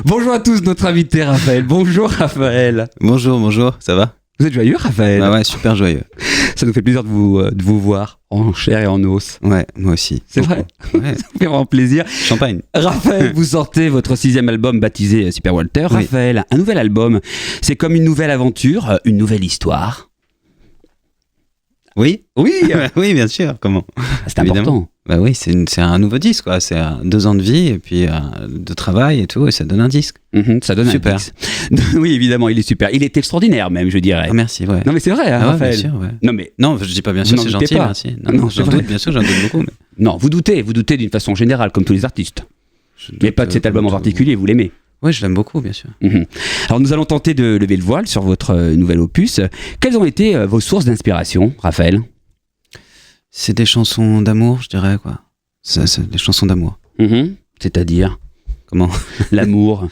Bonjour à tous, notre invité Raphaël. Bonjour Raphaël. Bonjour, ça va? Vous êtes joyeux Raphaël? Ah ouais, super joyeux. Ça nous fait plaisir de vous voir en chair et en os. Ouais, moi aussi. C'est vrai? Ouais. Ça nous fait vraiment plaisir. Champagne. Raphaël, vous sortez votre 6e album baptisé Super Walter. Oui. Raphaël, un nouvel album, c'est comme une nouvelle aventure, une nouvelle histoire. Oui? Oui, Oui, bien sûr, comment? c'est Évidemment. important. Bah oui, c'est un nouveau disque, quoi. C'est 2 ans de vie et puis de travail et tout, et ça donne un disque. Ça donne Super. un disque. Oui, évidemment, il est super. Il est extraordinaire même, je dirais. Ah, merci, ouais. Non mais c'est vrai, hein, Ah ouais, Raphaël. bien sûr, ouais. Non mais Non, je dis pas bien Vous sûr, n'en c'est doutez gentil, pas. merci. Non, Non, c'est j'en vrai. doute, bien sûr, j'en doute beaucoup. Mais non, vous doutez d'une façon générale, comme tous les artistes. Mais pas de cet album en tout. particulier, vous l'aimez. Oui, je l'aime beaucoup, bien sûr. Alors nous allons tenter de lever le voile sur votre nouvel opus. Quelles ont été vos sources d'inspiration, Raphaël? C'est des chansons d'amour, je dirais, quoi. C'est des chansons d'amour. C'est-à-dire Comment? l'amour.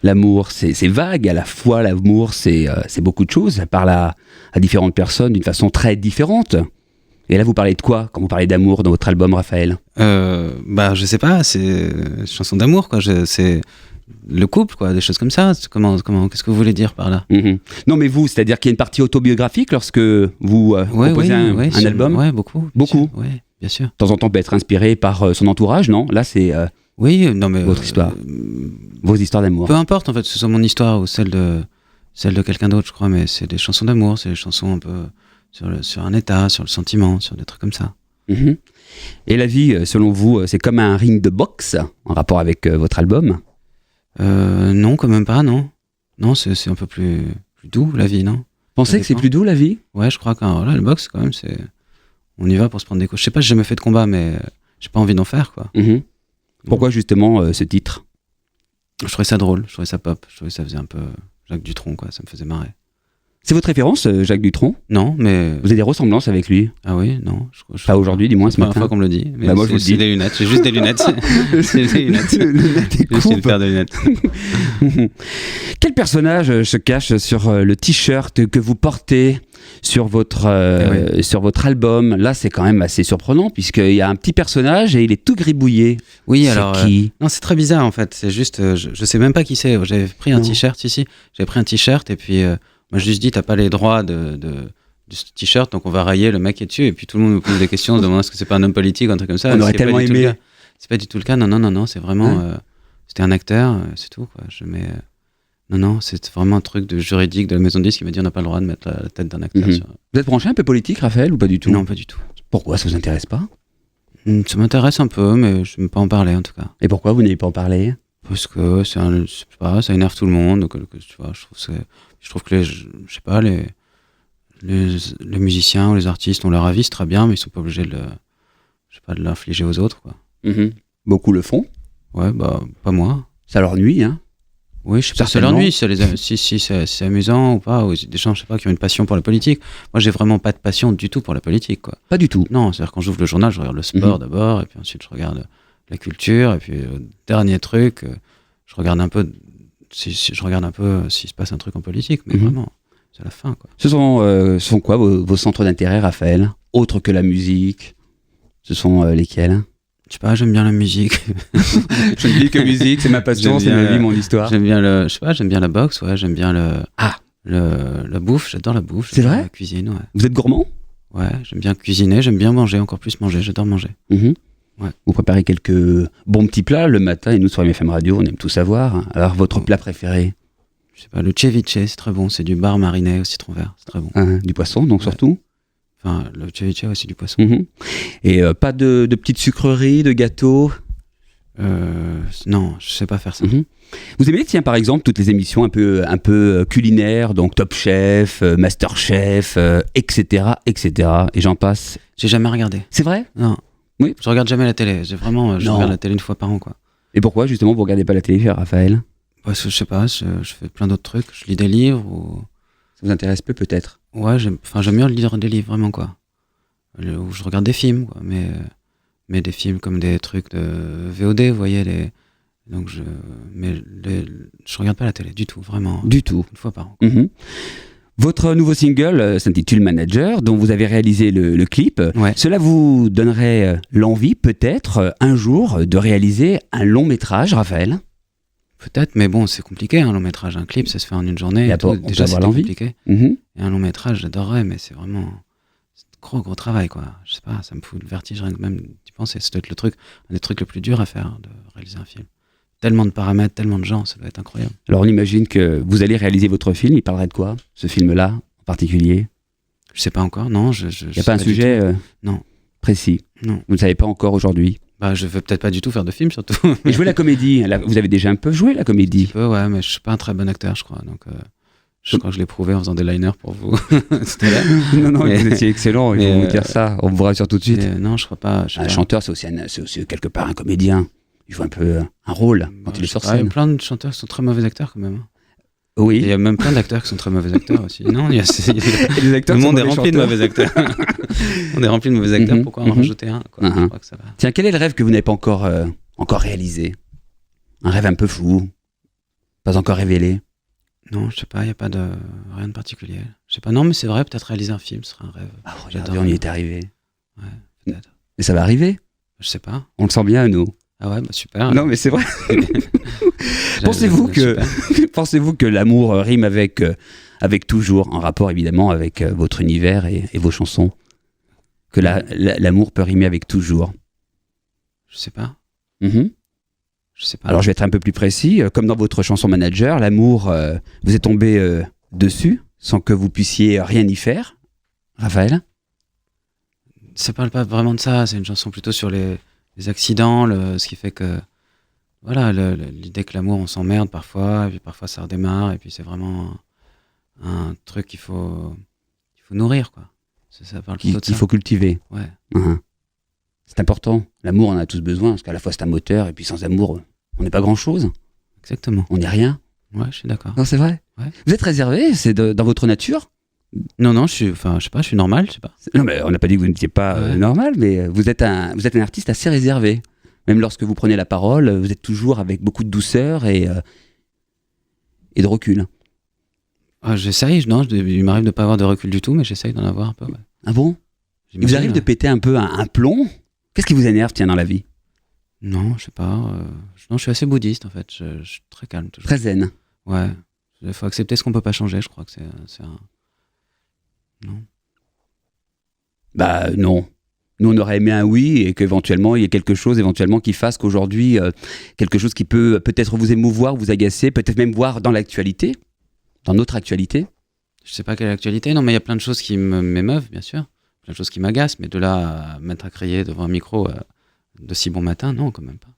L'amour, c'est vague à la fois. L'amour, c'est beaucoup de choses. Ça parle à différentes personnes d'une façon très différente. Et là, vous parlez de quoi quand vous parlez d'amour dans votre album, Raphaël? Bah, je sais pas, c'est des chansons d'amour, quoi. C'est le couple, quoi, des choses comme ça. Comment, qu'est-ce que vous voulez dire par là? Non, mais vous, c'est-à-dire qu'il y a une partie autobiographique lorsque vous composez un album? Ouais, beaucoup. Beaucoup. Oui, bien sûr. De temps en temps, peut être inspiré par son entourage, non? Là, c'est Oui, non, mais. votre histoire. Vos histoires d'amour. Peu importe, en fait, que ce soit mon histoire ou celle de quelqu'un d'autre, je crois, mais c'est des chansons d'amour, c'est des chansons un peu sur un état, sur le sentiment, sur des trucs comme ça. Mhm. Et la vie, selon vous, c'est comme un ring de boxe en rapport avec votre album? Non, quand même pas, non. Non, c'est un peu plus doux, la vie, non? Pensez que c'est dépend. plus doux, la vie? Ouais, je crois que là, le boxe, quand même, c'est. On y va pour se prendre des coups. Je sais pas, j'ai jamais fait de combat, mais j'ai pas envie d'en faire, quoi. Pourquoi justement ce titre? Je trouvais ça drôle, je trouvais ça pop, je trouvais que ça faisait un peu Jacques Dutronc, quoi, ça me faisait marrer. C'est votre référence, Jacques Dutronc? Non, mais. Vous avez des ressemblances avec lui? Ah oui, non. Pas aujourd'hui, du moins ce C'est la première matin. fois qu'on me le dit. Mais Bah, moi, je vous le c'est dis. des lunettes, j'ai juste des lunettes. C'est des lunettes. Juste une paire de lunettes. Quel personnage se cache sur le t-shirt que vous portez sur votre album? Là, c'est quand même assez surprenant puisqu'il y a un petit personnage et il est tout gribouillé. Oui, C'est alors. qui? Non, c'est très bizarre en fait. C'est juste, je sais même pas qui c'est. J'avais pris un Non. t-shirt ici. J'avais pris un t-shirt et puis moi je juste dit t'as pas les droits de ce t-shirt, donc on va rayer le mec qui est dessus. Et puis tout le monde me pose des questions, se demande est-ce que c'est pas un homme politique ou un truc comme ça. On aurait C'est pas tellement du tout le aimé. cas. C'est pas du tout le cas. Non. C'est vraiment. Ouais. C'était un acteur, c'est tout quoi. Non, c'est vraiment un truc de juridique de la maison de disque qui m'a dit on n'a pas le droit de mettre la tête d'un acteur sur. Vous êtes branché un peu politique, Raphaël, ou pas du tout? Non, pas du tout. Pourquoi? Ça vous intéresse pas? Ça m'intéresse un peu, mais je ne veux pas en parler en tout cas. Et pourquoi vous n'avez pas en parlé? Parce que je sais pas, ça énerve tout le monde. Donc, tu vois, je trouve que les musiciens ou les artistes ont leur avis, c'est très bien, mais ils sont pas obligés de l'infliger aux autres, quoi. Beaucoup le font. Ouais, bah, pas moi. Ça leur nuit, hein? Oui, je sais pas, ça leur nuit, si c'est amusant ou pas, ou des gens, je sais pas, qui ont une passion pour la politique. Moi, j'ai vraiment pas de passion du tout pour la politique, quoi. Pas du tout. Non, c'est-à-dire quand j'ouvre le journal, je regarde le sport d'abord, et puis ensuite je regarde la culture, et puis dernier truc, je regarde un peu s'il se passe un truc en politique, mais vraiment, c'est la fin, quoi. Ce sont quoi vos centres d'intérêt, Raphaël? Autres que la musique? Ce sont lesquels? Je sais pas, j'aime bien la musique. Je ne dis que musique, c'est ma passion, c'est ma vie, mon histoire. J'aime bien j'aime bien la boxe, ouais, j'aime bien la bouffe, j'adore la bouffe. C'est vrai? La cuisine, ouais. Vous êtes gourmand? Ouais, j'aime bien cuisiner, j'aime bien manger, encore plus manger, j'adore manger. Ouais. Vous préparez quelques bons petits plats le matin, et nous sur FM Radio, on aime tout savoir. Alors, votre plat préféré? Je sais pas, le ceviche, c'est très bon, c'est du bar mariné au citron vert, c'est très bon. Du poisson, donc Ouais. Surtout? Enfin, le ceviche, ouais, c'est du poisson. Et pas de petites sucreries, de gâteaux? Non, je sais pas faire ça. Vous aimez, tiens, par exemple, toutes les émissions un peu culinaires, donc Top Chef, Master Chef, etc., et j'en passe. J'ai jamais regardé. C'est vrai? Non. Oui. Je regarde jamais la télé. Je Non. regarde la télé une fois par an, quoi. Et pourquoi, justement, vous regardez pas la télé, Raphaël? Parce que je sais pas, je fais plein d'autres trucs. Je lis des livres ou... Ça vous intéresse peu, peut-être? Ouais, j'aime bien lire des livres, vraiment, quoi. Ou je regarde des films, quoi. Mais des films comme des trucs de VOD, vous voyez, je regarde pas la télé du tout, vraiment. Du tout. Une fois par an. Votre nouveau single s'intitule Manager, dont vous avez réalisé le clip. Ouais. Cela vous donnerait l'envie, peut-être, un jour, de réaliser un long métrage, Raphaël? Peut-être, mais bon, c'est compliqué, un long métrage, un clip, ça se fait en une journée. Et on Déjà, peut avoir c'était l'envie. compliqué. Mhm. Et un long métrage, j'adorerais, mais c'est vraiment gros travail, quoi. Je sais pas, ça me fout le vertige rien que même d'y penser. Ça doit être un des trucs le plus dur à faire, de réaliser un film. Tellement de paramètres, tellement de gens, ça doit être incroyable. Alors on imagine que vous allez réaliser votre film, il parlerait de quoi, ce film-là en particulier? Je sais pas encore, non. Il n'y a pas un sujet non. précis? Non. Vous ne savez pas encore aujourd'hui? Bah, je veux peut-être pas du tout faire de film, surtout. Et jouer la comédie, vous avez déjà un peu joué la comédie? Un peu, ouais, mais je suis pas un très bon acteur, je crois. Donc, je crois que je l'ai prouvé en faisant des liners pour vous tout à l'heure. Non, vous étiez excellent, il faut vous dire ça. On vous rassure tout de suite. Non, je crois pas. Un chanteur, c'est aussi quelque part un comédien. Il joue un peu un rôle quand il est sur scène. Il y a plein de chanteurs qui sont très mauvais acteurs quand même. Oui. Il y a même plein d'acteurs qui sont très mauvais acteurs aussi. Non, les acteurs le monde est rempli de mauvais acteurs. On est rempli de mauvais acteurs, pourquoi en rajouter un, quoi. Je crois que ça va. Tiens, quel est le rêve que vous n'avez pas encore réalisé? Un rêve un peu fou, pas encore révélé? Non, je sais pas, il n'y a pas rien de particulier. Je sais pas, non, mais c'est vrai, peut-être réaliser un film, ce serait un rêve. Ah, regardez, on y est arrivé. Ouais, peut-être. Et ça va arriver? Je sais pas. On le sent bien, nous. Ah ouais, bah super. Non, mais c'est vrai. Pensez-vous que l'amour rime avec toujours, en rapport évidemment avec votre univers et vos chansons? Que l'amour peut rimer avec toujours? Je sais pas. Mm-hmm. Je sais pas. Alors je vais être un peu plus précis. Comme dans votre chanson Manager, l'amour vous est tombé dessus sans que vous puissiez rien y faire. Raphaël? Ça parle pas vraiment de ça. C'est une chanson plutôt sur les accidents, ce qui fait que voilà, l'idée que l'amour on s'emmerde parfois, et puis parfois ça redémarre, et puis c'est vraiment un truc qu'il faut nourrir, quoi. Ça parle plutôt de ça. Qu'il faut cultiver. Ouais. Uh-huh. C'est important. L'amour, on en a tous besoin, parce qu'à la fois c'est un moteur, et puis sans amour, on n'est pas grand-chose. Exactement. On n'est rien. Ouais, je suis d'accord. Non, c'est vrai. Ouais. Vous êtes réservé, c'est dans votre nature? Non, je sais pas, je suis normal, je sais pas. Non, mais on n'a pas dit que vous n'étiez pas normal, mais vous êtes un artiste assez réservé. Même lorsque vous prenez la parole, vous êtes toujours avec beaucoup de douceur et de recul. J'essaye, non, il m'arrive de ne pas avoir de recul du tout, mais j'essaye d'en avoir un peu. Ouais. Ah bon? Il vous arrive de péter un peu un plomb? Qu'est-ce qui vous énerve, tiens, dans la vie? Non, je sais pas. Non, je suis assez bouddhiste, en fait. Je suis très calme, toujours. Très zen. Ouais. Il faut accepter ce qu'on peut pas changer, je crois que c'est un... Non. Bah non. Nous, on aurait aimé un oui et qu'éventuellement, il y ait quelque chose qui fasse qu'aujourd'hui, quelque chose qui peut peut-être vous émouvoir, vous agacer, peut-être même voir dans l'actualité, dans notre actualité. Je sais pas quelle est l'actualité, non, mais il y a plein de choses qui m'émeuvent, bien sûr. Plein de choses qui m'agacent, mais de là à mettre à crier devant un micro de si bon matin, non, quand même pas.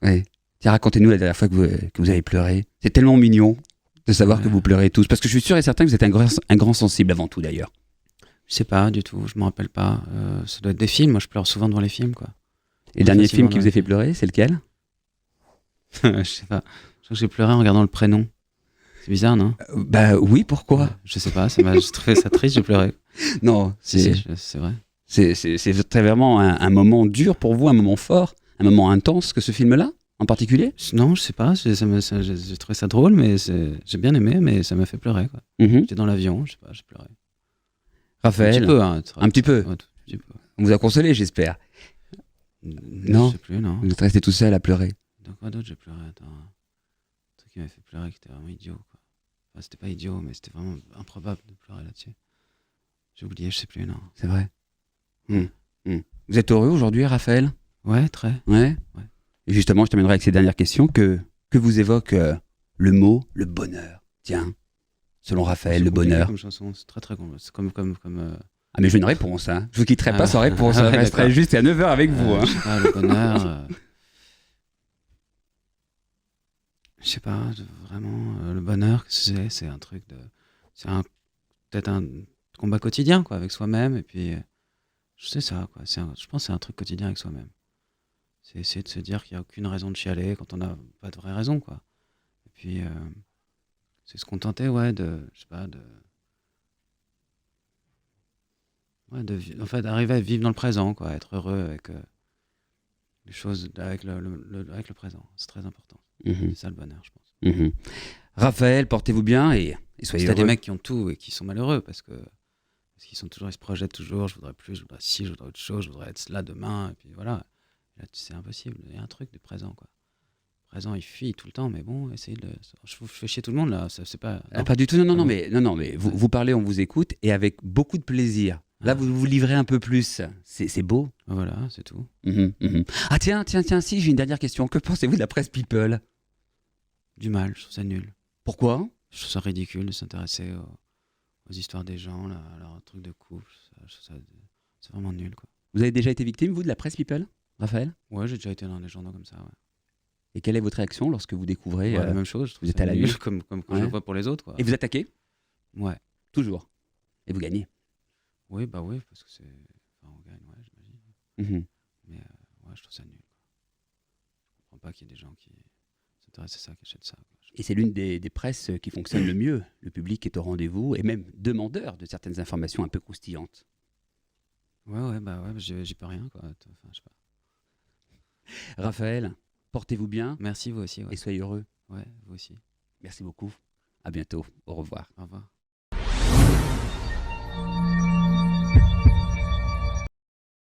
Ouais. Tiens, racontez-nous la dernière fois que vous avez pleuré. C'est tellement mignon de savoir que vous pleurez tous, parce que je suis sûr et certain que vous êtes un grand sensible avant tout, d'ailleurs. Je sais pas du tout, je me rappelle pas. Ça doit être des films, moi je pleure souvent devant les films, quoi. Et le dernier film qui vous a fait pleurer, c'est lequel? Je sais pas. Je crois que j'ai pleuré en regardant Le Prénom. C'est bizarre, non? Bah oui, pourquoi? Je sais pas, j'ai trouvé ça triste, j'ai pleuré. Non, c'est vrai. C'est très vraiment un moment dur pour vous, un moment fort, un moment intense que ce film-là, en particulier? Non, je sais pas, j'ai trouvé ça drôle, mais j'ai bien aimé, mais ça m'a fait pleurer, quoi. J'étais dans l'avion, je sais pas, j'ai pleuré. Raphaël, un petit peu, hein, un petit peu. Ouais, petit peu. On vous a consolé, j'espère. Non, je sais plus, non. Vous êtes resté tout seul à pleurer. Dans quoi d'autre j'ai pleuré? Attends, un truc qui m'a fait pleurer, qui était vraiment idiot, quoi. Enfin, c'était pas idiot, mais c'était vraiment improbable de pleurer là-dessus. J'ai oublié, je sais plus, non. C'est vrai. Vous êtes heureux aujourd'hui, Raphaël? Ouais, très. Ouais. Et justement, je terminerai avec ces dernières questions. Que vous évoque le mot, le bonheur? Tiens, selon Raphaël, le bonheur. Comme chanson, c'est très c'est comme Ah, mais j'ai une réponse, hein. Je vous quitterai pas sans réponse. Je resterai juste à 9h avec vous. Hein. Je sais pas, le bonheur. Je sais pas, vraiment, le bonheur, c'est un truc de. Peut-être un combat quotidien, quoi, avec soi-même. Et puis, je sais ça, quoi. Je pense que c'est un truc quotidien avec soi-même. C'est essayer de se dire qu'il n'y a aucune raison de chialer quand on n'a pas de vraie raison, quoi. Et puis, c'est se contenter, ouais, je sais pas, en fait, arriver à vivre dans le présent, quoi, être heureux avec les choses, avec le présent. C'est très important. C'est ça le bonheur, je pense. Raphaël, portez-vous bien et soyez heureux. Il y a des mecs qui ont tout et qui sont malheureux parce qu'ils sont toujours, ils se projettent toujours, je voudrais plus, je voudrais ci, je voudrais autre chose, je voudrais être là demain, et puis voilà. Là, c'est impossible. Il y a un truc du présent, quoi. présent, il fuit tout le temps, mais bon, essayez de. Je fais chier tout le monde là, c'est pas. Pas du tout, non, mais vous parlez, on vous écoute, et avec beaucoup de plaisir. Là, vous vous livrez un peu plus. C'est beau. Voilà, c'est tout. Ah tiens, si, j'ai une dernière question. Que pensez-vous de la presse people? Du mal, je trouve ça nul. Pourquoi? Je trouve ça ridicule de s'intéresser aux histoires des gens, là, à leurs trucs de couple. C'est vraiment nul, quoi. Vous avez déjà été victime, vous, de la presse people, Raphaël? Ouais, j'ai déjà été dans des journaux comme ça, ouais. Et quelle est votre réaction lorsque vous découvrez La même chose, je trouve vous êtes ça à la nul, nuit. comme quand je le vois pour les autres, quoi. Et vous attaquez? Ouais. Toujours. Et vous gagnez? Oui, bah oui, parce que c'est... Enfin, on gagne, ouais, j'imagine. Mais ouais, je trouve ça nul, quoi. Je comprends pas qu'il y ait des gens qui s'intéressent à ça, qui achètent ça, quoi. Et c'est l'une des presses qui fonctionne le mieux. Le public est au rendez-vous et même demandeur de certaines informations un peu croustillantes. Ouais, bah j'y peux rien, quoi. Enfin, je sais pas. Raphaël, portez-vous bien. Merci, vous aussi, ouais. Et soyez heureux. Ouais, vous aussi. Merci beaucoup. À bientôt. Au revoir. Au revoir.